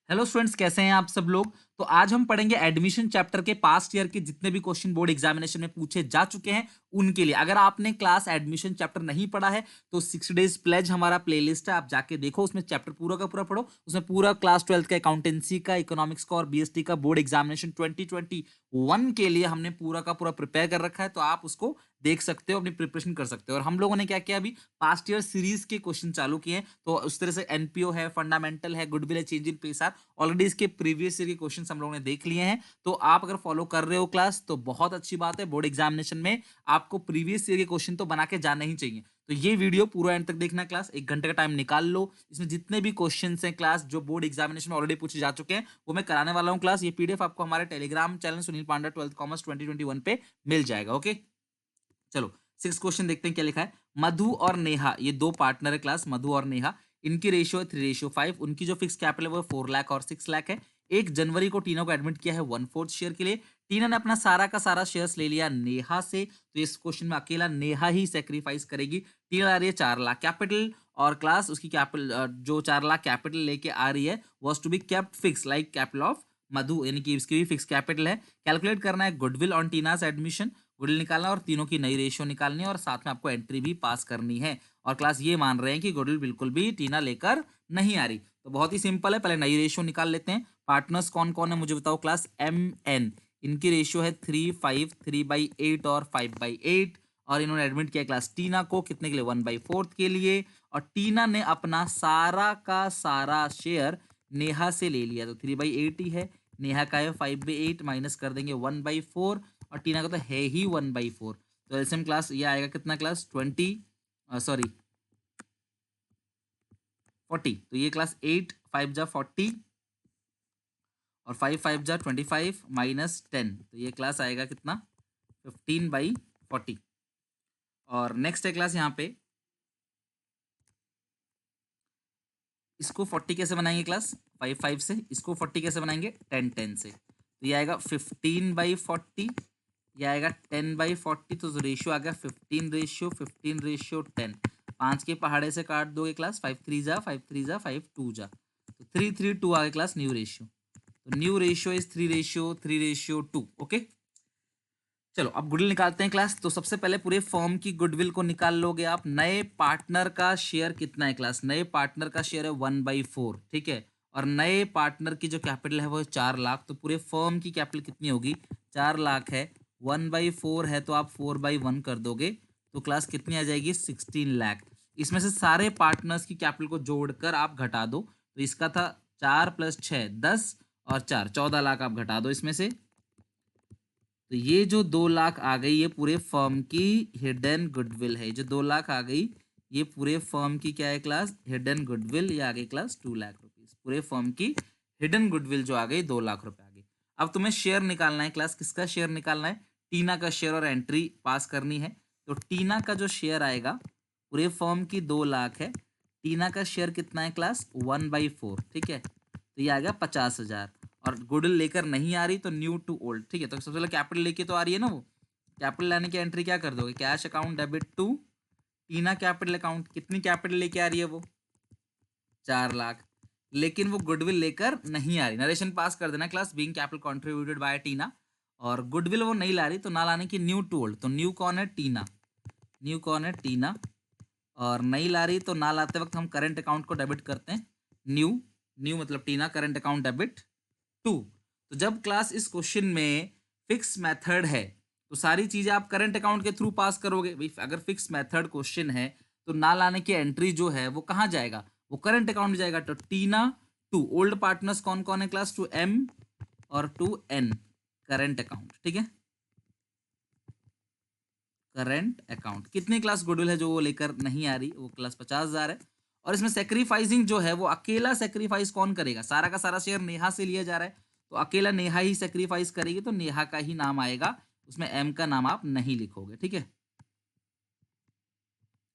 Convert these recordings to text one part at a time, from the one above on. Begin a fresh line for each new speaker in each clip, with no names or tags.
Hello students, कैसे हैं आप सब लोग। तो आज हम पढ़ेंगे एडमिशन चैप्टर के पास्ट ईयर के जितने भी क्वेश्चन बोर्ड एग्जामिनेशन में पूछे जा चुके हैं उनके लिए। अगर आपने क्लास एडमिशन चैप्टर नहीं पढ़ा है तो 6 डेज प्लेज हमारा प्लेलिस्ट है, आप जाके देखो, उसमें चैप्टर पूरा का पूरा पढ़ो। उसमें पूरा क्लास 12th का अकाउंटेंसी का, इकोनॉमिक्स का और बीएसटी का बोर्ड एग्जामिनेशन 2021 के लिए हमने पूरा का पूरा प्रिपेयर कर रखा है, तो आप उसको देख सकते हो, अपनी प्रिपरेशन कर सकते हो। और हम लोगों ने क्या किया, अभी पास्ट ईयर सीरीज के क्वेश्चन चालू किए हैं, तो उस तरह से एनपीओ है, फंडामेंटल है, गुडविल है, चेंज इन पेस ऑलरेडी इसके प्रीवियस ईयर के क्वेश्चंस हम लोगों ने देख लिए हैं। तो आप अगर फॉलो कर रहे हो क्लास तो बहुत अच्छी बात है। बोर्ड एग्जामिनेशन में आपको प्रीवियस ईयर के क्वेश्चन तो बना के जाना ही चाहिए। तो ये वीडियो पूरा एंड तक देखना क्लास, 1 घंटे का टाइम निकाल लो। इसमें जितने भी क्वेश्चंस हैं क्लास जो बोर्ड एग्जामिनेशन में ऑलरेडी पूछे जा चुके हैं वो मैं कराने वाला हूँ क्लास। ये पीडीएफ आपको हमारे टेलीग्राम चैनल सुनील पांडा 12th कॉमर्स 2021 पे मिल जाएगा। ओके, चलो 6 क्वेश्चन देखते हैं क्या लिखा है। मधु और नेहा, ये दो पार्टनर है क्लास, मधु और नेहा। इनकी रेशियो है 3:5। उनकी जो फिक्स कैपिटल है वो 4 लाख और 6 लाख है। 1 जनवरी को टीना को एडमिट किया है 1/4 शेयर के लिए। टीना ने अपना सारा का सारा शेयर्स ले लिया नेहा से, तो इस क्वेश्चन में अकेला नेहा ही सेक्रीफाइस करेगी। टीना ला रही है 4 लाख कैपिटल, और क्लास उसकी कैपिटल जो 4 लाख कैपिटल लेके आ रही है was to be kept fix like capital of Madhu, यानी कि इसकी भी फिक्स कैपिटल है। कैलकुलेट करना है गुडविल ऑन टीनास एडमिशन, गुडविल निकालना और तीनों की नई रेशियो निकालनी है, और साथ में आपको एंट्री भी पास करनी है। और क्लास ये मान रहे हैं कि गुडविल बिल्कुल भी टीना लेकर नहीं आ रही, तो बहुत ही सिंपल है। पहले नई रेशियो निकाल लेते हैं। पार्टनर्स कौन कौन है मुझे बताओ क्लास। एम इनकी रेशियो है 3/5, 3/8 और 5/8। और इन्होंने एडमिट किया क्लास टीना को कितने के लिए, 1/4 के लिए। और टीना ने अपना सारा का सारा शेयर नेहा से ले लिया, तो 3/8 ही है। नेहा का है 5/8, माइनस कर देंगे 1/4, और टीना का तो है ही 1/4। तो एलसीएम क्लास ये आएगा कितना क्लास, 40। तो ये क्लास 8 5 जा 40 और 5 5 जा 25 माइनस 10, तो ये क्लास आएगा कितना, 15/40। और नेक्स्ट है क्लास यहाँ पे, इसको 40 कैसे बनाएंगे क्लास, 5 5 से। इसको 40 कैसे बनाएंगे, 10 10 से। तो ये आएगा 15/40, ये आएगा 10/40। तो रेशियो आ गया 15:15:10। 5 के पहाड़े से काट दोगे क्लास, 5 3 जा 5 3 जा 5 2 जा, तो 3 3 2 आ गया क्लास न्यू रेशियो। तो न्यू रेशियो इज 3:3:2। ओके, चलो अब गुडविल निकालते हैं क्लास। तो सबसे पहले पूरे फर्म की गुडविल को निकाल लोगे आप। नए पार्टनर का शेयर कितना है क्लास, नए पार्टनर का शेयर है 1/4, ठीक है। और नए पार्टनर की जो कैपिटल है वो है 4 लाख, तो पूरे फर्म की कैपिटल कितनी होगी, 4 लाख है। 1/4 है तो आप 4/1 कर दोगे, तो क्लास कितनी आ जाएगी, 16 लाख। इसमें से सारे पार्टनर्स की कैपिटल को जोड़कर आप घटा दो, तो इसका था 4 + 6 10 और 4 14 लाख, आप घटा दो इसमें से। तो ये जो 2 लाख आ गई ये पूरे फर्म की हिडन गुडविल है। जो 2 लाख आ गई ये पूरे फर्म की क्या है क्लास, हिडन गुडविल। ये आ गई क्लास 2 लाख रुपीज। पूरे फर्म की हिडन गुडविल जो आ गई 2 लाख रुपए आ गई। अब तुम्हें शेयर निकालना है क्लास, किसका शेयर निकालना है, टीना का शेयर, और एंट्री पास करनी है। तो टीना का जो शेयर आएगा, पूरे फर्म की 2 लाख है, टीना का शेयर कितना है क्लास, 1/4, ठीक है। तो ये आ गया 50,000। और गुडविल लेकर नहीं आ रही तो न्यू टू ओल्ड, ठीक है। तो सबसे पहले कैपिटल लेके तो आ रही है ना वो, कैपिटल लाने की एंट्री क्या कर दोगे, cash account debit to Tina capital account. कितनी कैपिटल लेके आ रही है वो, 4 लाख, लेकिन वो गुडविल लेकर नहीं आ रही। नरेशन पास कर देना class, being capital contributed by Tina. और गुडविल वो नहीं ला रही तो ना लाने की न्यू टू ओल्ड। तो न्यू कौन है, टीना। न्यू कौन है, टीना। और नहीं ला रही तो ना लाते वक्त हम करंट अकाउंट को डेबिट करते हैं, न्यू। न्यू मतलब टीना, करंट अकाउंट डेबिट टू। तो जब क्लास इस क्वेश्चन में फिक्स मेथड है तो सारी चीजें आप करंट अकाउंट के थ्रू पास करोगे भाई। अगर फिक्स मेथड क्वेश्चन है तो ना लाने की एंट्री जो है वो कहाँ जाएगा, वो करंट अकाउंट में जाएगा। तो टीना टू ओल्ड पार्टनर्स कौन कौन है क्लास, टू एम और टू एन, करंट अकाउंट, ठीक है। करंट अकाउंट कितनी क्लास गुडविल है जो वो लेकर नहीं आ रही, वो क्लास 50,000 है। और इसमें सेक्रीफाइसिंग जो है वो अकेला सेक्रीफाइस कौन करेगा, सारा का सारा शेयर नेहा से लिया जा रहा है, तो अकेला नेहा ही सेक्रीफाइस करेगी, तो नेहा का ही नाम आएगा। उसमें एम का नाम आप नहीं लिखोगे, ठीक है।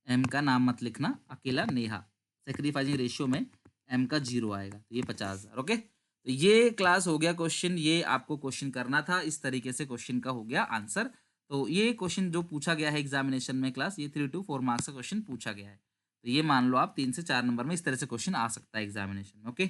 एम का नाम मत लिखना, अकेला नेहा। सेक्रीफाइसिंग रेशियो में एम का 0 आएगा, तो ये 50,000। ओके, तो ये क्लास हो गया क्वेश्चन, ये आपको क्वेश्चन करना था, इस तरीके से क्वेश्चन का हो गया आंसर। तो ये क्वेश्चन जो पूछा गया है एग्जामिनेशन में क्लास, ये 3 to 4 मार्क्स का क्वेश्चन पूछा गया है। तो ये मान लो आप 3 से 4 नंबर में इस तरह से क्वेश्चन आ सकता है एग्जामिनेशन में। ओके,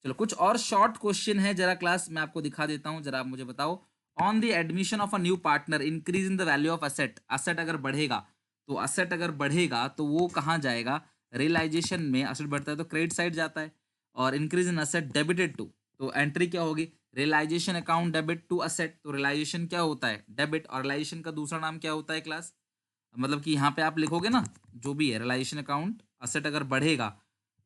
चलो कुछ और शॉर्ट क्वेश्चन है, जरा क्लास मैं आपको दिखा देता हूं, जरा आप मुझे बताओ। On the admission of a new partner increase in the value of asset, asset अगर बढ़ेगा तो असेट अगर बढ़ेगा तो वो कहाँ जाएगा, रियलाइजेशन में असेट बढ़ता है तो क्रेडिट साइड जाता है, और increase in asset debited to, तो एंट्री क्या होगी, realization account debit to asset, तो रियलाइजेशन क्या होता है, डेबिट, और रियलाइजेशन का दूसरा नाम क्या होता है क्लास, मतलब कि यहाँ पे आप लिखोगे ना जो भी है, रियलाइजेशन अकाउंट असेट अगर बढ़ेगा,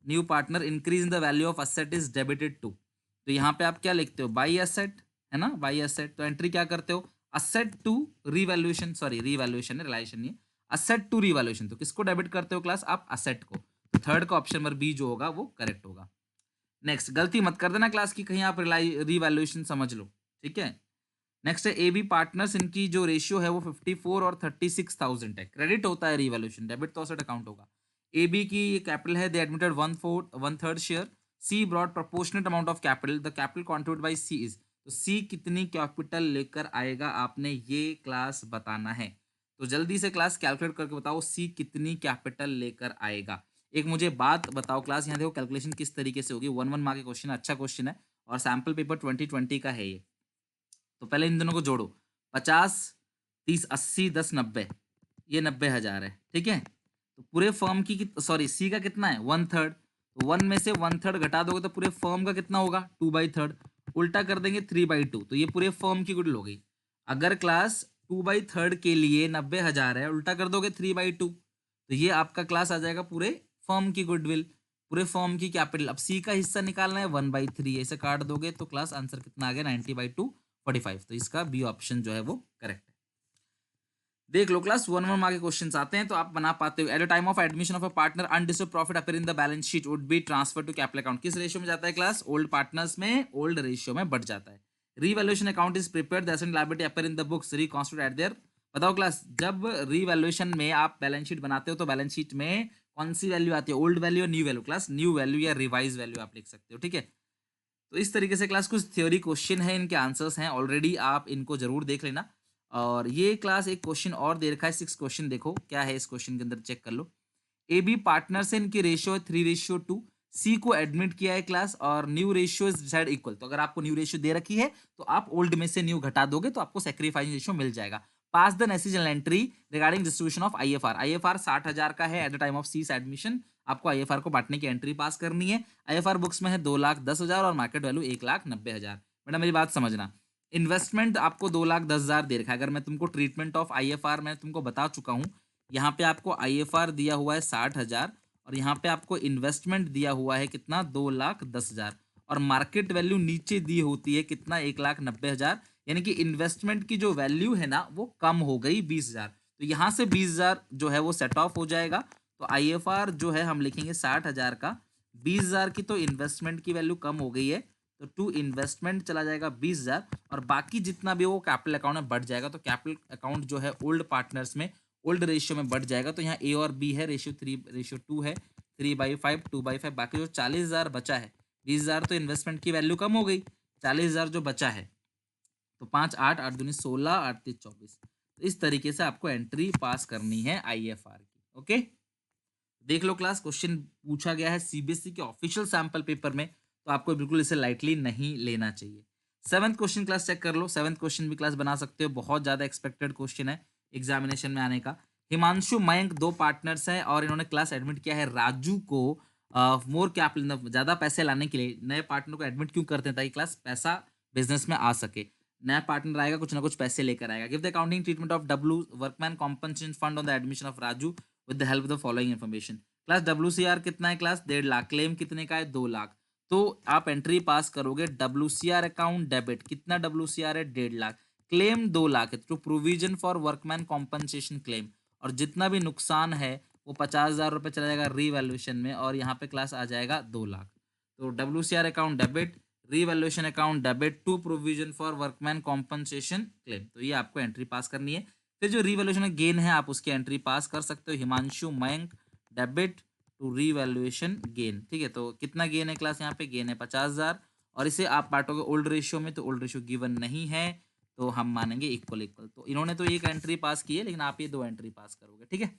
new partner increase in the value of asset is debited to, तो यहाँ पे आप क्या लिखते हो, बाई असेट, है ना, बाई असेट, तो एंट्री क्या करते हो, asset to revaluation, sorry revaluation है, रियलाइजेशन नहीं है, असेट टू रिवैल्यूएशन, तो किसको डेबिट करते हो क्लास, आप असेट को, तो थर्ड का ऑप्शन नंबर बी जो होगा वो करेक्ट होगा। नेक्स्ट, गलती मत कर देना क्लास की, कहीं आप रिवैल्यूएशन समझ लो, ठीक है। नेक्स्ट है ए बी पार्टनर्स, इनकी जो रेशियो है वो 54 और 36,000 है, क्रेडिट होता है रिवैल्यूएशन, डेबिट तो असेट अकाउंट होगा। ए बी की कैपिटल है, they admitted 1/3 share, C brought proportionate amount of capital, the capital contribute by C is, तो सी कितनी कैपिटल लेकर आएगा आपने ये क्लास बताना है, तो जल्दी से क्लास कैलकुलेट करके बताओ सी कितनी कैपिटल लेकर आएगा। एक मुझे बात बताओ क्लास, यहाँ देखो कैलकुलेशन किस तरीके से होगी, 1 1 मार्क के क्वेश्चन, अच्छा क्वेश्चन है और सैम्पल पेपर 2020 का है ये। तो पहले इन दोनों को जोड़ो, 50 30 80 10 90, ये 90,000 है, ठीक है। तो पूरे फर्म की सॉरी सी का कितना है, 1/3, तो 1 में से 1/3 घटा दोगे तो पूरे फर्म का कितना होगा, 2/3, उल्टा कर देंगे 3/2, तो ये पूरे फर्म की गुडविल हो गई। अगर क्लास 2/3 के लिए 90,000 है, उल्टा कर दोगे 3/2, तो ये आपका क्लास आ जाएगा पूरे फर्म की गुडविल, पूरे फर्म की कैपिटल। अब सी का हिस्सा निकालना है 1/3, ऐसे काट दोगे तो क्लास आंसर कितना आ गया, 90/2 45, तो इसका बी ऑप्शन जो है वो करेक्ट है। देख लो क्लास, 1 1 मार्क के क्वेश्चंस आते हैं तो आप बना पाते हो। At the time of admission of a partner undisturbed profit appear in the balance sheet would be transfer to capital account, किस रेशियो में जाता है क्लास, ओल्ड पार्टनर्स में ओल्ड रेशियो में बढ़ जाता है। Revaluation account is prepared, the asset and liability appear in the books reconstitute at there, बताओ क्लास, जब रीवैल्यूएशन में आप बैलेंस शीट बनाते हो तो बैलेंस शीट में कौन सी वैल्यू आती है, old value, new value, class new value या रिवाइज वैल्यू आप लिख सकते हो, ठीक है। तो इस तरीके से क्लास कुछ थ्योरी क्वेश्चन है, इनके आंसर्स हैं ऑलरेडी, आप इनको जरूर देख लेना। और ये क्लास एक क्वेश्चन और दे रखा है 6 क्वेश्चन, देखो क्या है इस क्वेश्चन के अंदर, चेक कर लो। ए बी पार्टनर से इनकी रेशियो है 3:2, सी को एडमिट किया है क्लास और new ratio is decide equal, तो अगर आपको न्यू रेशियो दे रखी है तो आप ओल्ड में से न्यू घटा दोगे तो आपको सेक्रीफाइस रेशियो मिल जाएगा। Pass the necessary entry regarding distribution of IFR, IFR 60,000 का है at the time of C's admission, आपको आईएफआर को बांटने की एंट्री पास करनी है। आईएफआर बुक्स में है 2,10,000 और मार्केट वैल्यू 1,90,000। बेटा मेरी बात समझना, इन्वेस्टमेंट आपको 2,10,000 दे रखा है, अगर मैं तुमको ट्रीटमेंट ऑफ आईएफआर मैं तुमको बता चुका हूँ, यहाँ पे आपको आईएफआर दिया हुआ है 60,000 और यहाँ पे आपको इन्वेस्टमेंट दिया हुआ है कितना, 2,10,000, और मार्केट वैल्यू नीचे दी होती है कितना, 1,90,000, यानी कि इन्वेस्टमेंट की जो वैल्यू है ना वो कम हो गई 20,000, तो यहाँ से 20,000 जो है वो सेट ऑफ हो जाएगा, तो आईएफआर जो है हम लिखेंगे 60,000 का, 20,000 की तो इन्वेस्टमेंट की वैल्यू कम हो गई है, तो टू इन्वेस्टमेंट चला जाएगा 20,000 और बाकी जितना भी वो कैपिटल अकाउंट में बढ़ जाएगा, तो कैपिटल अकाउंट जो है ओल्ड पार्टनर्स में ओल्ड रेशियो में बढ़ जाएगा, तो यहाँ ए और बी है, रेशियो 3:2 है, 3/5 2/5, बाकी जो 40,000 बचा है, 20,000 तो इन्वेस्टमेंट की वैल्यू कम हो गई, 40,000 जो बचा है, तो 5 8 8 दूनी 16 8 3 24, तो इस तरीके से आपको एंट्री पास करनी है आईएफआर की, ओके। देख लो क्लास, क्वेश्चन पूछा गया है सीबीएसई के ऑफिशियल सैंपल पेपर में, तो आपको बिल्कुल इसे लाइटली नहीं लेना चाहिए। 7th क्वेश्चन क्लास चेक कर लो, 7th क्वेश्चन भी क्लास बना सकते हो, बहुत ज्यादा एक्सपेक्टेड क्वेश्चन है एग्जामिनेशन में आने का। हिमांशु मयंक 2 पार्टनर्स हैं और इन्होंने क्लास एडमिट किया है राजू को, मोर कैपिटल, ज्यादा पैसे लाने के लिए नए पार्टनर को एडमिट क्यों करते हैं, ताकि क्लास पैसा बिजनेस में आ सके, नया पार्टनर आएगा कुछ ना कुछ पैसे लेकर आएगा। Give the accounting treatment of W workman compensation fund on the admission of Raju with the help of the following information. Class WCR कितना है क्लास, 1.5 लाख, क्लेम कितने का है, 2 लाख, तो आप एंट्री पास करोगे WCR अकाउंट डेबिट, कितना WCR है, 1.5 लाख, क्लेम 2 लाख है, तो provision for workman compensation claim, और जितना भी नुकसान है वो 50,000 रुपये चला जाएगा रीवैल्यूएशन में, और यहाँ पे क्लास आ जाएगा 2 लाख, तो WCR account debit, revaluation account debit to provision for workman compensation claim, तो ये आपको एंट्री पास करनी है। फिर जो रीवैल्यूएशन गेन है आप उसकी एंट्री पास कर सकते हो, Himanshu Mayank debit to revaluation gain, ठीक है, तो कितना गेन है क्लास, यहाँ पे गेन है 50,000 और इसे आप बांटोगे ओल्ड रेशियो में, तो ओल्ड रेशियो गिवन नहीं है, तो हम मानेंगे इक्वल इक्वल, तो इन्होंने तो एक एंट्री पास की है लेकिन आप ये 2 एंट्री पास करोगे, ठीक है।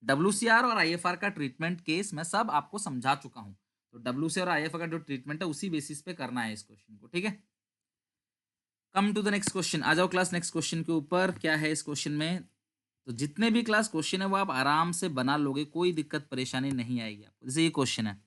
WCR और IFR का ट्रीटमेंट केस मैं सब आपको समझा चुका हूं, तो WC और IF का जो ट्रीटमेंट है उसी बेसिस पे करना है इस क्वेश्चन को, ठीक है। Come to the next question, आ जाओ क्लास नेक्स्ट क्वेश्चन के ऊपर। क्या है इस क्वेश्चन में? तो जितने भी क्लास क्वेश्चन है वो आप आराम से बना लोगे, कोई दिक्कत परेशानी नहीं आएगी आपको। जैसे ये क्वेश्चन है,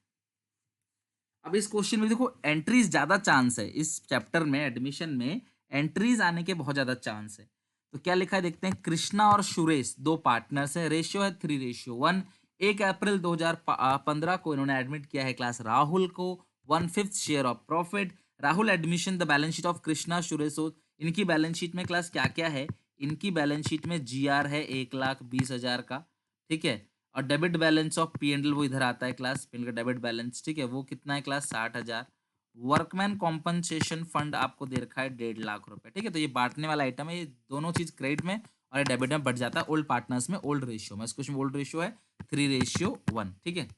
अब इस क्वेश्चन में देखो एंट्रीज ज्यादा चांस है, इस चैप्टर में एडमिशन में एंट्रीज आने के बहुत ज्यादा चांस है। तो क्या लिखा है देखते हैं। कृष्णा और सुरेश दो पार्टनर्स है, रेशियो है 3:1। 1 अप्रैल 2015 को इन्होंने एडमिट किया है क्लास राहुल को 1/5 share of profit. Rahul admission the balance sheet of Krishna Suresh. इनकी बैलेंस शीट में क्लास क्या क्या है? इनकी बैलेंस शीट में GR है 1,20,000 का, ठीक है। और डेबिट बैलेंस ऑफ P&L वो इधर आता है क्लास, P&L का डेबिट बैलेंस, ठीक है, वो कितना है क्लास 60,000। वर्कमैन कॉम्पनसेशन फंड आपको दे रखा है 1.5 लाख रुपए, ठीक है। तो ये बांटने वाला आइटम है, ये दोनों चीज क्रेडिट में और ये डेबिट में बढ़ जाता है ओल्ड पार्टनर्स में, ओल्ड रेशियो में। इसको ओल्ड रेशियो है 3:1, ठीक है।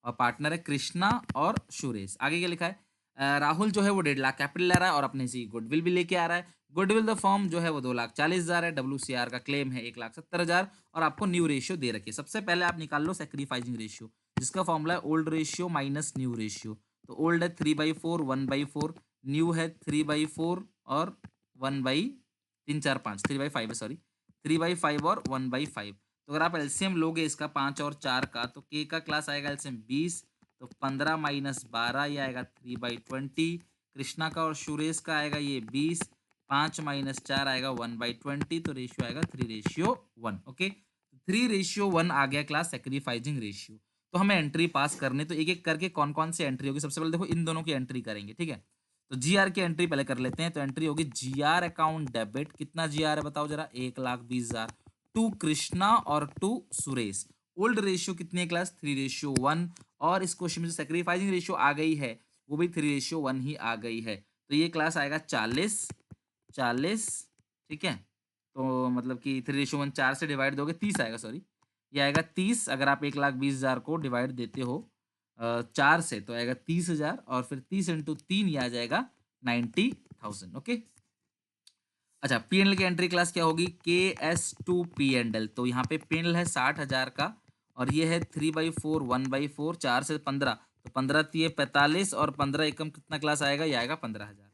और पार्टनर है कृष्णा और सुरेश। आगे क्या लिखा है? राहुल जो है वो 1.5 लाख कैपिटल ले रहा है और अपने से गुडविल भी लेके आ रहा है। गुडविल द फॉर्म जो है वो 2,40,000 है। WCR का क्लेम है 1,70,000 और आपको न्यू रेशियो दे रखी है। सबसे पहले आप निकाल लो सेक्रीफाइसिंग रेशियो, जिसका फॉर्मूला है old ratio minus new ratio. तो ओल्ड है 3/4 1/4, न्यू है 3/4 और 1/3 4 5 3/5 है, सॉरी 3/5 और 1/5। तो अगर आप एलसीएम लोगे इसका 5 और 4 का, तो के का क्लास आएगा एलसीएम 20, तो 15 माइनस 12 ये आएगा 3/20। कृष्णा का और सुरेश का आएगा ये 20, 5 माइनस 4 आएगा 1/20, तो रेशियो आएगा 3:1, ओके। 3:1 आ गया क्लास सेक्रीफाइसिंग रेशियो। तो हमें एंट्री पास करने, तो एक एक करके कौन कौन सी एंट्री होगी। सबसे पहले देखो इन दोनों की एंट्री करेंगे, ठीक है। तो GR की एंट्री पहले कर लेते हैं। तो एंट्री होगी GR अकाउंट डेबिट, कितना GR है बताओ जरा, 1,20,000 टू कृष्णा और टू सुरेश। ओल्ड रेशियो कितनी है क्लास? 3:1। और इस क्वेश्चन में जो सेक्रीफाइसिंग रेशियो आ गई है वो भी 3:1 ही आ गई है। तो ये क्लास आएगा 40, ठीक है। तो मतलब कि 3:1 4 से डिवाइड दोगे 30 आएगा, सॉरी ये आएगा 30। अगर आप 1,20,000 को डिवाइड देते हो 4 से तो आएगा 30,000 और फिर 30 इंटू 3 ये आ जाएगा 90,000, ओके। अच्छा, P&L की एंट्री क्लास क्या होगी? KS2 P&L। तो यहाँ पे P&L है 60,000 का और ये है 3/4 1/4, 4 से 15 तो 15 3 45 और 15 एकम कितना क्लास आएगा? ये आएगा 15,000।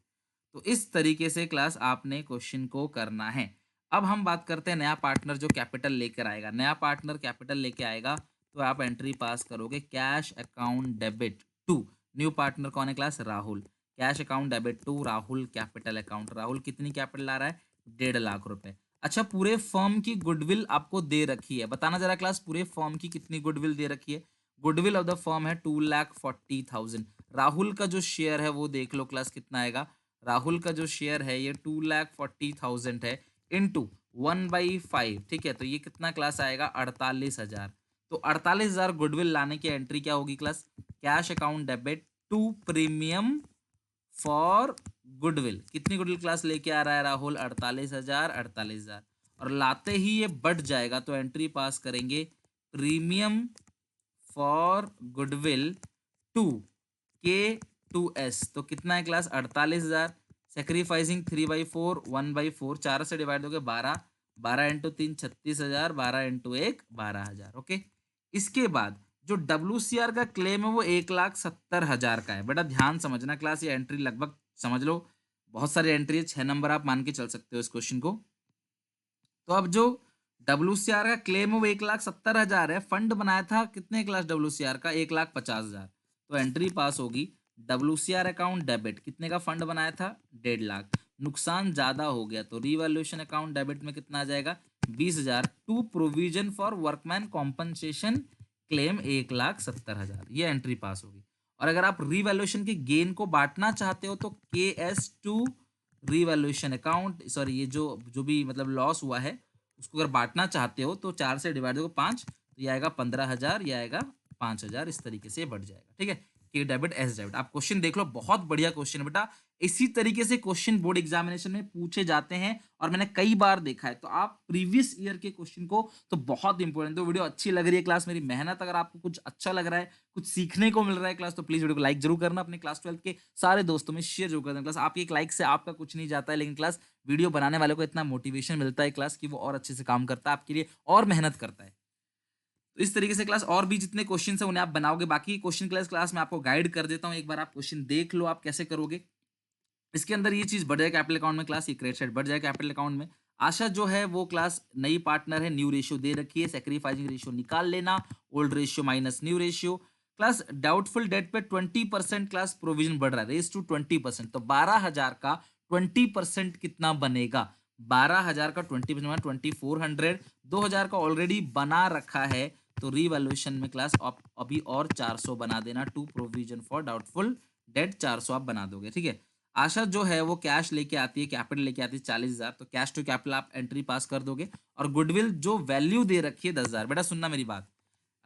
तो इस तरीके से क्लास आपने क्वेश्चन को करना है। अब हम बात करते हैं नया पार्टनर जो कैपिटल लेकर आएगा। नया पार्टनर कैपिटल लेके आएगा तो आप एंट्री पास करोगे cash account debit to. New partner कौन है class? Rahul. Cash account debit to Rahul capital account. Rahul कितनी कैपिटल ला रहा है? 1.5 लाख रुपए। अच्छा, पूरे फर्म की गुडविल आपको दे रखी है, बताना जरा क्लास पूरे फर्म की कितनी गुडविल दे रखी है। गुडविल ऑफ द फर्म है 2,40,000। राहुल का जो शेयर है वो देख लो क्लास कितना आएगा। राहुल का जो शेयर है ये 2,40,000 है इंटू 1/5, ठीक है। तो ये कितना क्लास आएगा? 48,000। तो 48,000 गुडविल लाने की एंट्री क्या होगी class? Cash account debit to premium for goodwill. कितनी गुडविल क्लास लेके आ रहा है राहुल? 48,000 48,000 और लाते ही ये बढ़ जाएगा तो एंट्री पास करेंगे premium for goodwill to K2S। तो कितना है क्लास? 48,000। सेक्रीफाइसिंग 3/4 1/4, 4 से डिवाइड दोगे 12, 12 इंटू 3 36,000, 12 इंटू 1 12,000, ओके। इसके बाद जो WCR का क्लेम है वो 1,70,000 का है। बेटा ध्यान समझना क्लास, ये एंट्री लगभग समझ लो, बहुत सारी एंट्री है, 6 नंबर आप मान के चल सकते हो इस क्वेश्चन को। तो अब जो WCR का क्लेम है वो 1,70,000 है। फंड बनाया था कितने क्लास WCR का? 1,50,000। तो एंट्री पास होगी WCR अकाउंट डेबिट, कितने का फंड बनाया था? 1.5 लाख। नुकसान ज्यादा हो गया तो रिवैल्यूएशन अकाउंट डेबिट में कितना आ जाएगा? 20,000 to provision for workman compensation claim 1,70,000। ये एंट्री पास होगी। और अगर आप रिवैल्यूएशन के गेन को बांटना चाहते हो तो KS2 रिवैल्यूएशन अकाउंट, सॉरी ये जो जो भी मतलब लॉस हुआ है उसको अगर बांटना चाहते हो तो 4 से डिवाइड करो 5, तो ये आएगा 15,000, ये आएगा 5,000। इस तरीके से बढ़ जाएगा, ठीक है। के डेबिट एस डेबिट आप क्वेश्चन देख लो, बहुत बढ़िया क्वेश्चन है बेटा। इसी तरीके से क्वेश्चन बोर्ड एग्जामिनेशन में पूछे जाते हैं और मैंने कई बार देखा है। तो आप प्रीवियस ईयर के क्वेश्चन को तो बहुत इंपॉर्टेंट। तो वीडियो अच्छी लग रही है क्लास, मेरी मेहनत अगर आपको कुछ अच्छा लग रहा है, कुछ सीखने को मिल रहा है क्लास, तो प्लीज वीडियो को लाइक जरूर करना। अपने क्लास 12 के सारे दोस्तों में शेयर जरूर करना क्लास। आपकी एक लाइक से आपका कुछ नहीं जाता है, लेकिन क्लास वीडियो बनाने वाले को इतना मोटिवेशन मिलता है क्लास कि वो और अच्छे से काम करता है, आपके लिए और मेहनत करता है। तो इस तरीके से क्लास और भी जितने क्वेश्चन है उन्हें आप बनाओगे। बाकी क्वेश्चन क्लास में आपको गाइड कर देता हूँ, एक बार आप क्वेश्चन देख लो आप कैसे करोगे। इसके अंदर ये चीज बढ़ जाएगा कैपिटल अकाउंट में क्लास, ये क्रेडिट साइड बढ़ जाएगा कैपिटल अकाउंट में। आशा जो है वो क्लास नई पार्टनर है, न्यू रेशियो दे रखी है, सेक्रीफाइसिंग रेशियो निकाल लेना, old ratio minus new ratio. Class doubtful debt पे 20% क्लास प्रोविजन बढ़ रहा है, रेस टू 20%, तो 12,000 का 20% कितना बनेगा? 12,000 का 20% 2400, 2,000 का ऑलरेडी बना रखा है, तो रीवैल्यूएशन में क्लास अभी और 400 बना देना, to provision for doubtful debt 400 आप बना दोगे, ठीक है। आशा जो है वो कैश लेके आती है, कैपिटल लेके आती है 40,000, तो कैश टू कैपिटल आप एंट्री पास कर दोगे। और गुडविल जो वैल्यू दे रखी है 10,000, बेटा सुनना मेरी बात,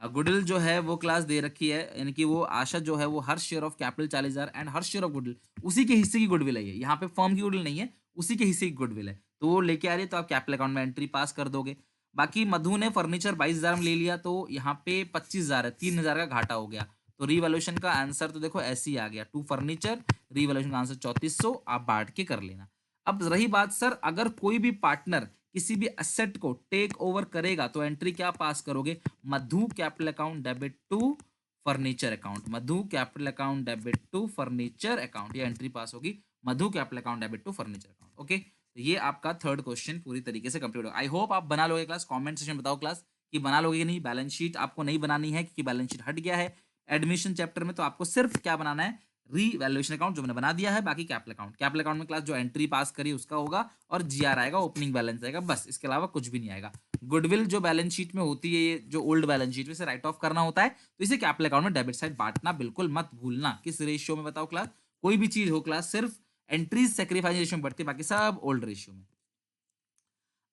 गुडविल जो है वो क्लास दे रखी है, यानी कि वो आशा जो है वो her share of capital 40,000 and her share of goodwill, उसी के हिस्से की गुडविल है ये, यहाँ पे फर्म की गुडविल नहीं है, उसी के हिस्से की गुडविल है, तो वो लेके आ रही है, तो आप कैपिटल अकाउंट में एंट्री पास कर दोगे। बाकी मधु ने फर्नीचर 22,000 में ले लिया, तो यहाँ पे 25,000 है, 3,000 का घाटा हो गया, तो रीवैल्यूएशन का आंसर तो देखो ऐसे ही आ गया, टू फर्नीचर, रीवैल्यूएशन का आंसर 3400, आप बांट के कर लेना। अब रही बात सर, अगर कोई भी पार्टनर किसी भी एसेट को टेक ओवर करेगा तो एंट्री क्या पास करोगे? Madhu capital account debit to furniture account, Madhu capital account debit to furniture account, ये एंट्री पास होगी, Madhu capital account debit to furniture account. Okay, तो ये आपका थर्ड क्वेश्चन पूरी तरीके से कंप्लीट होगा। आई होप आप बना लोगे क्लास, कमेंट सेक्शन में बताओ क्लास कि बना लोगे कि नहीं। बैलेंस शीट आपको नहीं बनानी है क्योंकि बैलेंस शीट हट गया है एडमिशन चैप्टर में, तो आपको सिर्फ क्या बनाना है? रीवैल्यूएशन अकाउंट, जो मैंने बना दिया है, बाकी कैपिटल अकाउंट, कैपिटल अकाउंट में क्लास जो एंट्री पास करी उसका होगा, और जीआर आएगा, ओपनिंग बैलेंस आएगा, बस इसके अलावा कुछ भी नहीं आएगा। गुडविल जो बैलेंस शीट में होती है, ये जो ओल्ड बैलेंस शीट में से राइट ऑफ करना होता है, तो इसे कैपिटल अकाउंट में डेबिट साइड बांटना बिल्कुल मत भूलना। किस रेशियो में बताओ क्लास? कोई भी चीज हो क्लास, सिर्फ एंट्रीज सेक्रीफाइस रेशियो में बढ़ती है, बाकी सब ओल्ड रेशियो में।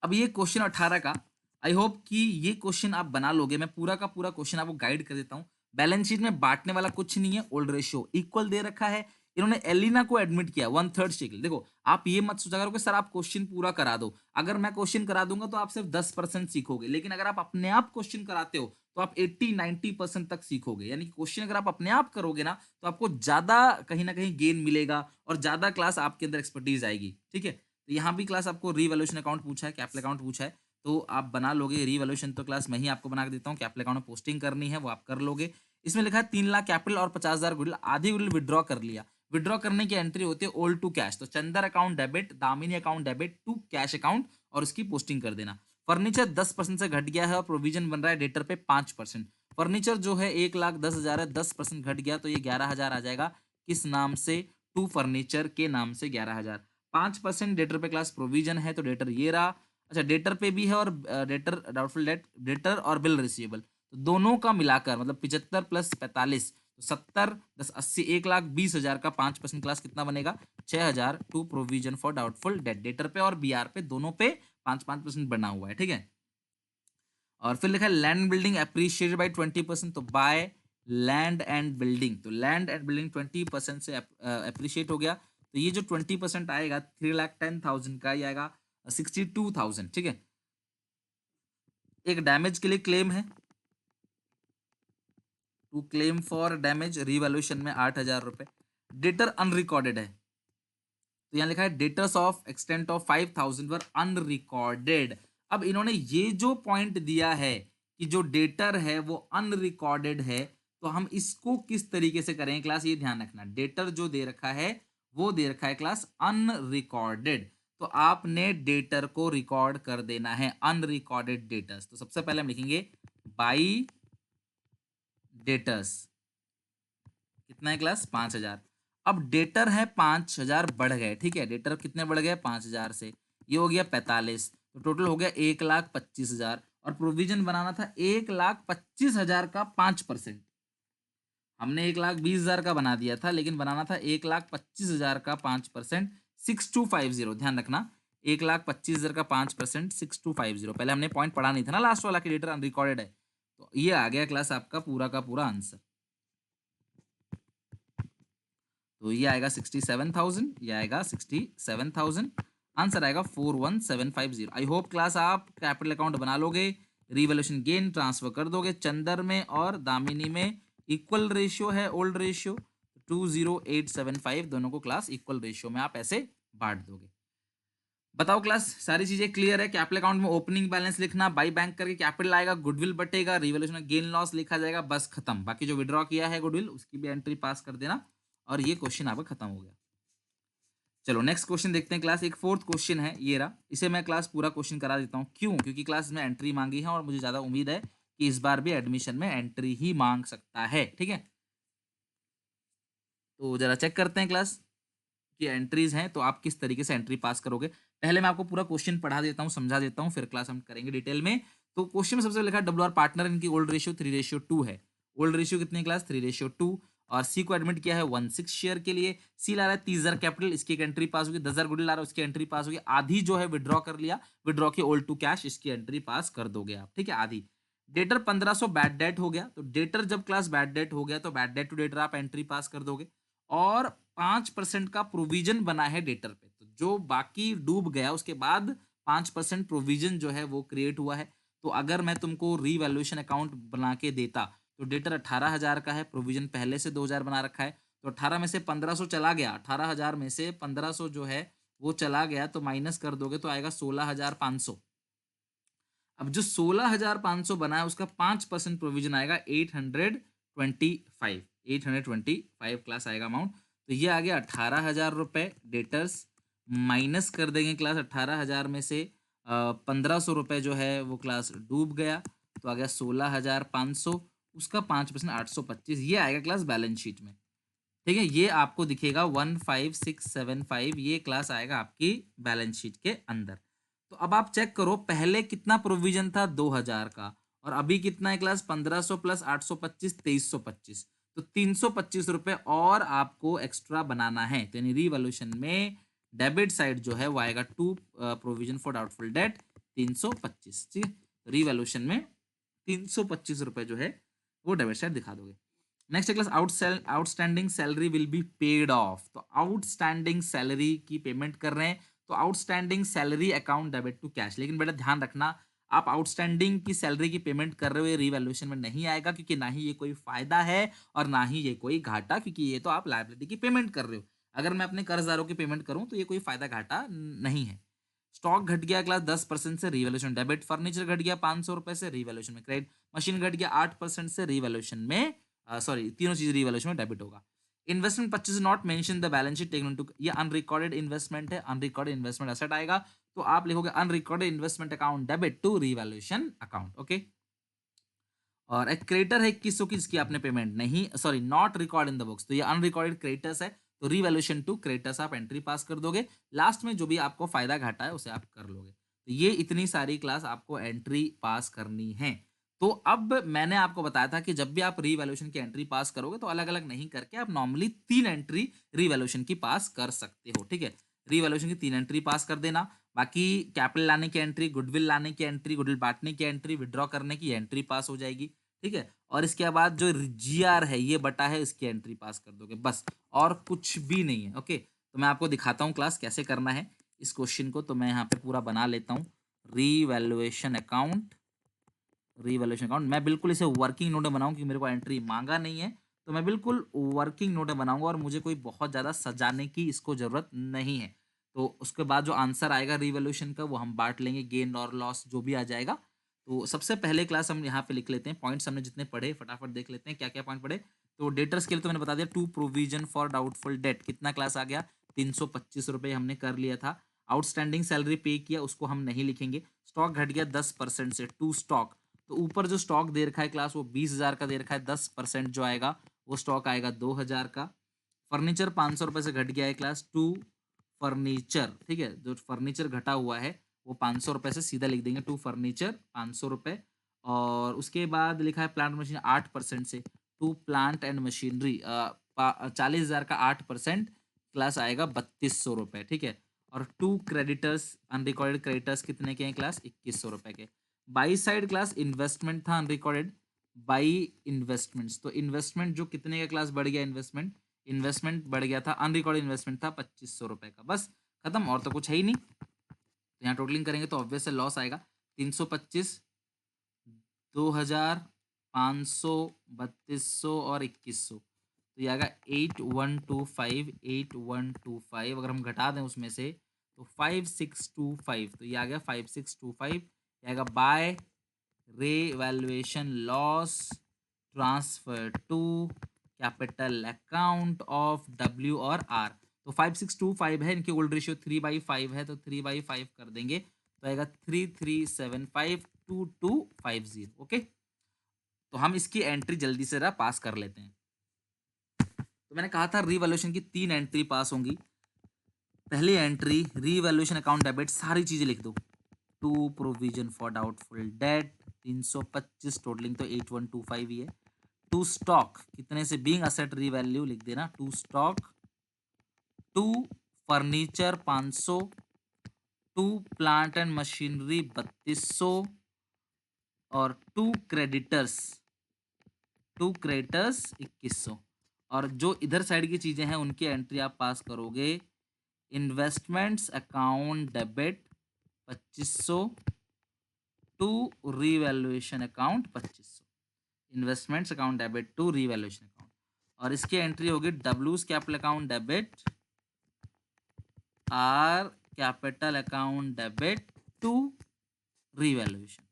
अब ये क्वेश्चन 18 का, आई होप कि ये क्वेश्चन आप बना लोगे। मैं पूरा का पूरा क्वेश्चन आपको गाइड कर देता हूँ। बैलेंस शीट में बांटने वाला कुछ नहीं है, ओल्ड रेशियो इक्वल दे रखा है, इन्होंने एलिना को एडमिट किया 1/3 शेकल। देखो आप ये मत सोचा करो कि सर आप क्वेश्चन पूरा करा दो, अगर मैं क्वेश्चन करा दूंगा तो आप सिर्फ 10% सीखोगे, लेकिन अगर आप अपने आप क्वेश्चन कराते हो तो आप 80-90% तक सीखोगे। यानी कि क्वेश्चन अगर आप अपने आप करोगे ना तो आपको ज्यादा कहीं ना कहीं गेन मिलेगा और ज्यादा क्लास आपके अंदर एक्सपर्टीज आएगी, ठीक है। तो यहाँ भी क्लास आपको रीवैल्यूएशन अकाउंट पूछा है, कैपिटल अकाउंट पूछा है, तो आप बना लोगे। रीवैल्यूएशन तो क्लास मैं ही आपको बना के देता हूँ, कैपिटल अकाउंट में पोस्टिंग करनी है वो आप कर लोगे। इसमें लिखा है 3,00,000 कैपिटल और 50,000 गुडविल, आधी गुडविल विड्रॉ कर लिया। विड्रॉ करने की एंट्री होती है ओल्ड टू कैश, तो Chandar account debit, Damini account debit to cash account, और उसकी पोस्टिंग कर देना। फर्नीचर 10% से घट गया है और प्रोविजन बन रहा है डेटर पे 5%। फर्नीचर जो है 1,10,000 है, 10% घट गया तो ये 11,000 आ जाएगा। किस नाम से? टू फर्नीचर के नाम से 11,000। 5% डेटर पे क्लास प्रोविजन है, तो डेटर ये रहा। अच्छा, डेटर पे भी है और डेटर डाउटफुल डेट, डेटर और बिल रिसीवेबल, तो दोनों का मिलाकर मतलब 75 प्लस 45, तो 70 10 80, 1,20,000 का 5% क्लास कितना बनेगा? 6,000 to provision for doubtful debt, debtor पे और बीआर पे दोनों पे 5-5% बना हुआ है, ठीक है। और फिर लिखा है लैंड बिल्डिंग अप्रिशिएटेड बाय 20%, तो बाय लैंड एंड बिल्डिंग, तो लैंड एंड बिल्डिंग 20% से अप्रिशिएट हो गया, तो ये जो 20% आएगा 3,10,000 का, ये आएगा 62,000, ठीक है। एक डैमेज के लिए क्लेम है, to claim for damage revaluation में 8,000 रुपए। डेटर अनरिकॉर्डेड है, तो यहाँ लिखा है debtors of extent of 5,000 were unrecorded. अब इन्होंने ये जो पॉइंट दिया है कि जो डेटर है वो अनरिकॉर्डेड है, तो हम इसको किस तरीके से करें क्लास, ये ध्यान रखना। डेटर जो दे रखा है वो दे रखा है क्लास अनरिकॉर्डेड, तो आपने डेटर को रिकॉर्ड कर देना है, अनरिकॉर्डेड डेटर्स। तो सबसे पहले हम लिखेंगे बाई डेटर्स, कितना है क्लास? 5,000। अब डेटर है 5,000 बढ़ गए, ठीक है, डेटर कितने बढ़ गए? 5,000 से, ये हो गया 45, तो टोटल हो गया 1,25,000, और प्रोविजन बनाना था 1,25,000 का 5%। हमने 1,20,000 का बना दिया था, लेकिन बनाना था 1,25,000 का 5%, 6250, ध्यान रखना 1,25,000 का 5%, 6250। पहले हमने पॉइंट पढ़ा नहीं था ना लास्ट वाला कि डेटर अनरिकॉर्डेड है, तो ये आ गया क्लास आपका पूरा का पूरा आंसर। तो ये आएगा 67,000, ये आएगा 67,000, आंसर आएगा 41,750। आई होप क्लास आप कैपिटल अकाउंट बना लोगे, रिवैल्यूएशन गेन ट्रांसफर कर दोगे। चंदर में और दामिनी में इक्वल रेशियो है, ओल्ड रेशियो 20875, दोनों को क्लास इक्वल रेशियो में आप ऐसे बांट दोगे। बताओ क्लास, सारी चीजें क्लियर है? कैपिटल अकाउंट में ओपनिंग बैलेंस लिखना, बाई बैंक करके कैपिटल आएगा, गुडविल बटेगा, रिवैल्यूएशन में गेन लॉस लिखा जाएगा, बस खत्म। बाकी जो विड्रॉ किया है गुडविल उसकी भी एंट्री पास कर देना और ये क्वेश्चन आपका खत्म हो गया। चलो नेक्स्ट क्वेश्चन देखते हैं क्लास। एक फोर्थ क्वेश्चन है, ये रहा। इसे मैं क्लास पूरा क्वेश्चन करा देता हूँ। क्यों? क्योंकि क्लास में एंट्री मांगी है और मुझे ज्यादा उम्मीद है कि इस बार भी एडमिशन में एंट्री ही मांग सकता है। ठीक है, तो जरा चेक करते हैं क्लास की एंट्रीज हैं तो आप किस तरीके से एंट्री पास करोगे। पहले मैं आपको पूरा क्वेश्चन पढ़ा देता हूँ, समझा देता हूँ, फिर क्लास हम करेंगे डिटेल में। तो क्वेश्चन में सबसे पहले लिखा है डब्ल्यू आर पार्टनर, इनकी ओल्ड रेशियो 3:2 है। ओल्ड रेशियो कितनी क्लास? 3:2। और सी को एडमिट किया है 1/6 शेयर के लिए। सी ला रहा है 30,000 कैपिटल, इसकी एक एंट्री पास होगी। 10,000 गुड ला रहा है, उसकी एंट्री पास होगी। आधी जो है विड्रॉ कर लिया, विड्रॉ की ओल्ड टू कैश, इसकी एंट्री पास कर दोगे आप। ठीक है, आधी। डेटर 1500 बैड डेट हो गया, तो डेटर जब क्लास बैड डेट हो गया तो बैड डेट टू डेटर आप एंट्री पास कर दोगे। और 5% का प्रोविजन बना है डेटर पे, तो जो बाकी डूब गया उसके बाद 5% प्रोविजन जो है वो क्रिएट हुआ है। तो अगर मैं तुमको रीवैल्यूएशन अकाउंट बना के देता तो डेटर 18,000 का है, प्रोविजन पहले से 2,000 बना रखा है, तो 18 में से 1500 चला गया, 18,000 में से 1500 जो है वो चला गया, तो माइनस कर दोगे तो आएगा 16,500। अब जो 16,500 बना है उसका 5% प्रोविजन आएगा 825, 825 क्लास आएगा अमाउंट। तो ये आ गया 18,000 रुपए डेटर्स, माइनस कर देंगे क्लास 18,000 में से 1,500 रुपए जो है वो क्लास डूब गया, तो आ गया 16,500, उसका 5% 825, ये आएगा क्लास बैलेंस शीट में। ठीक है, ये आपको दिखेगा 15675, ये क्लास आएगा आपकी बैलेंस शीट के अंदर। तो अब आप चेक करो, पहले कितना प्रोविजन था 2,000 का, और अभी कितना है क्लास? 1,500 प्लस 825, 2,325। तो 325 रुपए और आपको एक्स्ट्रा बनाना है, तो यानी रिवॉल्यूशन में डेबिट साइड जो है वो आएगा to provision for doubtful debt 325। ठीक है, रिवॉल्यूशन में 325 रुपए जो है वो डेबिट साइड दिखा दोगे। Next class, outstanding salary will be paid off. तो आउटस्टैंडिंग सैलरी की पेमेंट कर रहे हैं, तो outstanding salary account debit to cash. लेकिन बेटा ध्यान रखना, आप आउटस्टैंडिंग की सैलरी की पेमेंट कर रहे हो, ये रिवैल्यूएशन में नहीं आएगा, क्योंकि ना ही ये कोई फायदा है और ना ही ये कोई घाटा, क्योंकि ये तो आप लायबिलिटी की पेमेंट कर रहे हो। अगर मैं अपने कर्जदारों की पेमेंट करूं तो ये कोई फायदा घाटा नहीं है। स्टॉक घट गया क्लास 10% से, रिवैल्यूएशन डेबिट। फर्नीचर घट गया 500 रुपए से, रिवैल्यूएशन में क्रेडिट। मशीन घट गया 8% से, रिवैल्यूएशन में सॉरी, तीनों चीज रिवैल्यूएशन में डेबिट होगा। Investment purchase not mention the balance sheet taken into, ये अनरिकॉर्डेड इन्वेस्टमेंट है, अनरिकॉर्डेड इन्वेस्टमेंट एसेट आएगा, तो आप लिखोगे unrecorded investment account debit to revaluation account. Okay, और एक क्रेडिटर है 2100 की, जिसकी आपने पेमेंट नहीं, sorry, not record in the books, तो ये अनरिकॉर्डेड क्रेडिटर्स है, तो रिवैल्यूएशन टू क्रेडिटर्स आप एंट्री पास कर दोगे। लास्ट में जो भी आपको फायदा घाटा है उसे आप कर लोगे। तो ये इतनी सारी क्लास आपको एंट्री पास करनी है। तो अब मैंने आपको बताया था कि जब भी आप रिवैल्यूएशन की एंट्री पास करोगे तो अलग अलग नहीं करके आप नॉर्मली 3 एंट्री रिवैल्यूएशन की पास कर सकते हो। ठीक है, रिवैल्यूएशन की 3 एंट्री पास कर देना। बाकी कैपिटल लाने की एंट्री, गुडविल लाने की एंट्री, गुडविल बांटने की एंट्री, विड्रॉ करने की एंट्री पास हो जाएगी। ठीक है, और इसके बाद जो जीआर है ये बटा है, इसकी एंट्री पास कर दोगे, बस और कुछ भी नहीं है। ओके, तो मैं आपको दिखाता हूँ क्लास कैसे करना है इस क्वेश्चन को। तो मैं यहाँ पे पूरा बना लेता हूँ रीवैल्यूएशन अकाउंट। रीवैल्यूएशन अकाउंट मैं बिल्कुल इसे वर्किंग नोट में बनाऊँ, क्योंकि मेरे को एंट्री मांगा नहीं है, तो मैं बिल्कुल वर्किंग नोट में बनाऊंगा और मुझे कोई बहुत ज़्यादा सजाने की इसको ज़रूरत नहीं है। तो उसके बाद जो आंसर आएगा रिवॉल्यूशन का वो हम बांट लेंगे, गेन और लॉस जो भी आ जाएगा। तो सबसे पहले क्लास हम यहाँ पे लिख लेते हैं, पॉइंट्स हमने जितने पढ़े फटाफट देख लेते हैं क्या क्या पॉइंट पढ़े। तो डेटर्स के लिए तो मैंने बता दिया, to provision for doubtful debt कितना क्लास आ गया? 325 रुपये हमने कर लिया था। आउटस्टैंडिंग सैलरी पे किया, उसको हम नहीं लिखेंगे। स्टॉक घट गया 10% से, टू स्टॉक, तो ऊपर जो स्टॉक दे रखा है क्लास वो 20,000 का दे रखा है, 10% जो आएगा वो स्टॉक आएगा 2,000 का। फर्नीचर 500 रुपये से घट गया है क्लास, टू फर्नीचर। ठीक है, जो फर्नीचर घटा हुआ है वो 500 रुपये से सीधा लिख देंगे, टू फर्नीचर 500 रुपये। और उसके बाद लिखा है प्लांट मशीन 8% से, टू प्लांट एंड मशीनरी 40,000 का 8% क्लास आएगा 3,200 रुपये। ठीक है, और टू क्रेडिटर्स, अनरिकॉर्डेड क्रेडिटर्स कितने के हैं क्लास? 2,100 रुपये के। बाई साइड क्लास इन्वेस्टमेंट था अनरिकॉर्डेड, बाई इन्वेस्टमेंट्स, तो इन्वेस्टमेंट जो कितने का क्लास बढ़ गया? इन्वेस्टमेंट बढ़ गया था, अनरिकॉर्डेड इन्वेस्टमेंट था 2,500 रुपये का, बस खत्म, और तो कुछ है ही नहीं। तो यहाँ टोटलिंग करेंगे तो ऑब्वियस से लॉस आएगा, 325, 2,000, 500, 3,200 और 2,100, तो ये आएगा 8,125, 8,125। अगर हम घटा दें उसमें से तो 5625, तो ये आ गया 5625, ये आएगा by revaluation loss transfer to capital account of W और आर। तो 5625 है, इनकी ओल्ड रेशियो 3/5 है, तो 3/5 कर देंगे तो आएगा 33752250। ओके, तो हम इसकी एंट्री जल्दी से जरा पास कर लेते हैं। तो मैंने कहा था रीवैल्यूएशन की 3 एंट्री पास होंगी। पहली एंट्री रीवैल्यूएशन अकाउंट डेबिट, सारी चीजें लिख दो। To provision for doubtful debt 325, totalling तो 8125 ही है। टू स्टॉक, कितने से, बीइंग असेट रीवैल्यू लिख देना, to stock. To furniture 500, to plant and machinery 3200, और टू क्रेडिटर्स 2100। और जो इधर साइड की चीजें हैं उनकी एंट्री आप पास करोगे। Investments account debit 2500 to revaluation account 2500, investments account debit to revaluation account. और इसकी एंट्री होगी डब्ल्यूज capital account debit, R capital account debit to revaluation.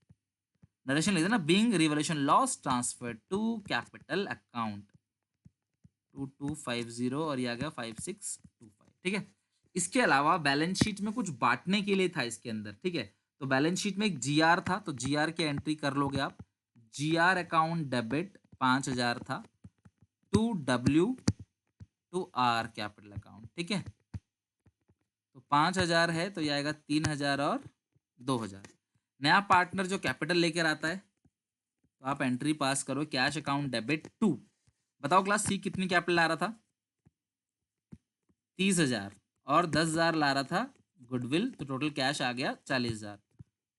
Narration लिख देना, being revaluation loss transfer to capital account 2250, और ये आ गया 5625। ठीक है, इसके अलावा बैलेंस शीट में कुछ बांटने के लिए था इसके अंदर। ठीक है, तो बैलेंस शीट में एक जीआर था, तो जीआर की एंट्री कर लोगे आप। जीआर अकाउंट डेबिट 5000 था, to W to R capital account. ठीक है, तो 5000 है, तो ये आएगा 3000 और 2000। नया पार्टनर जो कैपिटल लेकर आता है, तो आप एंट्री पास करो, कैश अकाउंट डेबिट टू, बताओ क्लास सी कितनी कैपिटल ला रहा था, 30,000, और 10,000 ला रहा था गुडविल, तो टोटल कैश आ गया 40,000।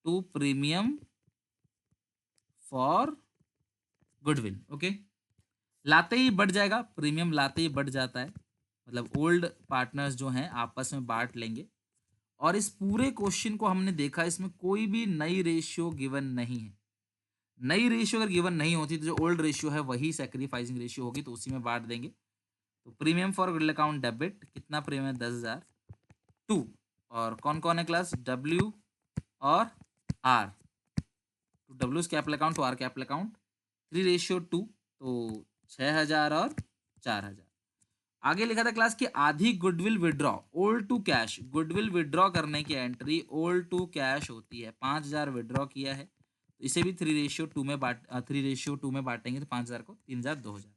To premium for goodwill. Okay, लाते ही बढ़ जाएगा, प्रीमियम लाते ही बढ़ जाता है, मतलब ओल्ड पार्टनर्स जो हैं आपस में बांट लेंगे। और इस पूरे क्वेश्चन को हमने देखा, इसमें कोई भी नई रेशियो गिवन नहीं है। नई रेशियो अगर गिवन नहीं होती तो जो ओल्ड रेशियो है वही सैक्रिफाइसिंग रेशियो होगी, तो उसी में बांट देंगे। तो premium for goodwill account debit कितना प्रीमियम है, 10,000 टू, और कौन कौन है क्लास, डब्ल्यू और R, to W capital account to R capital account, 3:2, तो 6,000 और 4,000। आगे लिखा था क्लास की आधी goodwill withdraw old to cash, goodwill withdraw करने की एंट्री ओल्ड टू कैश होती है। 5,000 विड्रॉ किया है, तो इसे भी 3:2 में 3:2 में बांटेंगे, तो 5,000 को 3,000 2,000।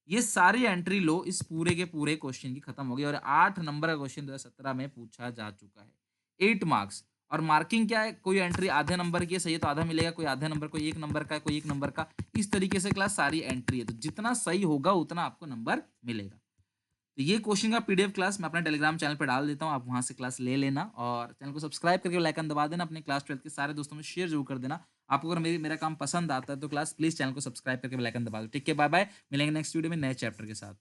ये सारी एंट्री लो, इस पूरे के पूरे क्वेश्चन की खत्म हो गई। और 8 नंबर का क्वेश्चन 2017 में पूछा जा चुका है, 8 मार्क्स। और मार्किंग क्या है, कोई एंट्री आधे नंबर की है, सही है तो आधा मिलेगा, कोई आधे नंबर, कोई 1 नंबर का, कोई 1 नंबर का, इस तरीके से क्लास सारी एंट्री है। तो जितना सही होगा उतना आपको नंबर मिलेगा। तो ये क्वेश्चन का पीडीएफ क्लास मैं अपने टेलीग्राम चैनल पर डाल देता हूँ, आप वहां से क्लास ले लेना, और चैनल को सब्सक्राइब करके बेल आइकन दबा देना, अपने क्लास 12 के सारे दोस्तों में शेयर जरूर कर देना। आपको अगर मेरा काम पसंद आता है तो क्लास प्लीज चैनल को सब्सक्राइब करके बेल आइकन दबा दो। ठीक है, बाय बाय, मिलेंगे नेक्स्ट वीडियो में नए चैप्टर के साथ।